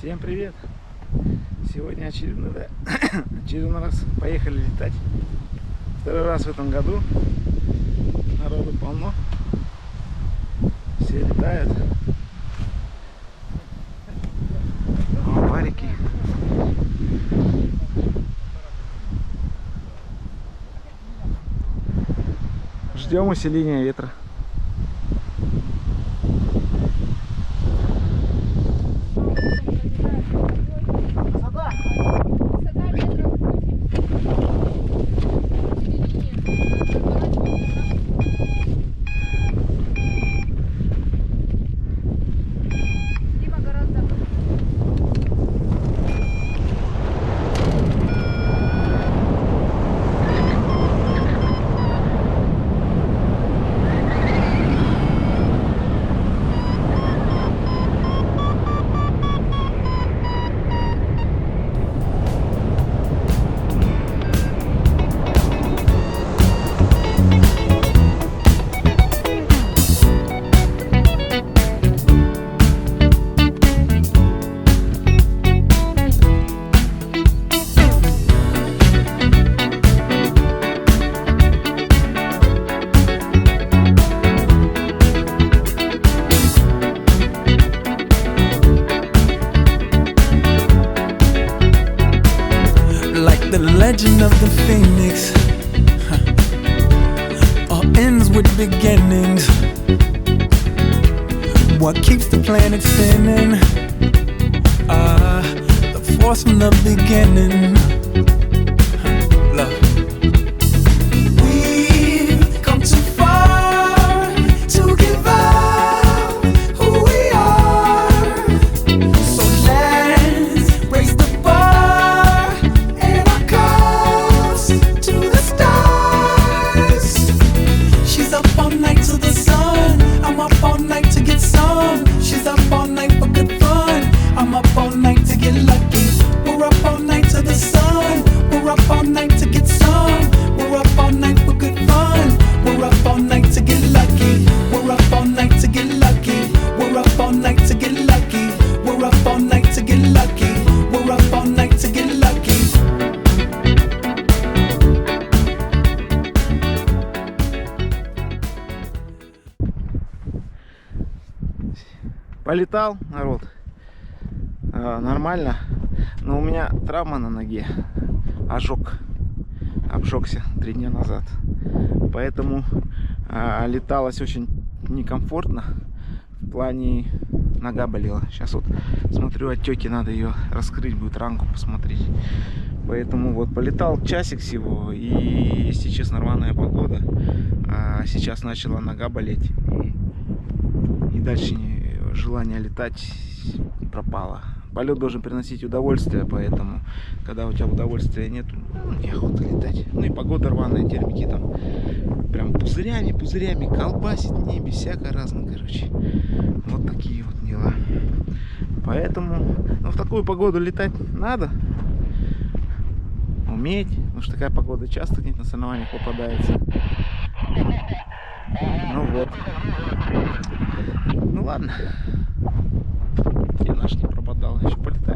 Всем привет! Сегодня очередной раз поехали летать. Второй раз в этом году. Народу полно. Все летают. Варики. Ждем усиления ветра. The legend of the phoenix all ends with beginnings. What keeps the planet spinning? The force from the beginning. Love. We've come too far to give up who we are. So let's raise the bar and our cups to the stars. She's up all night to the sun. I'm up all night to get some. She's up all night for good fun. I'm up all night to get lucky. We're up all night to the sun. We're up all night to get some. We're up all night for good fun. We're up all night to get lucky. We're up all night to get lucky. We're up all night to get lucky. We're up all night to get lucky. We're up all night to get lucky. Полетал, народ. Нормально. Но у меня травма на ноге. Ожог. Обжегся 3 дня назад. Поэтому леталось очень некомфортно. В плане нога болела. Сейчас вот смотрю отеки, надо ее раскрыть, будет ранку посмотреть. Поэтому вот полетал часик всего. И, если честно, рваная погода. Сейчас начала нога болеть. И дальше желание летать пропало. Полет должен приносить удовольствие, поэтому, когда у тебя удовольствия нет, неохота летать. Ну и погода рваная, термики там прям пузырями колбасит в небе, всякое разное, короче. Вот такие вот дела. Поэтому, в такую погоду летать надо уметь, потому что такая погода часто где-то на соревнованиях попадается. Ну вот. Ну ладно. Я наш не пропадал, еще полетал.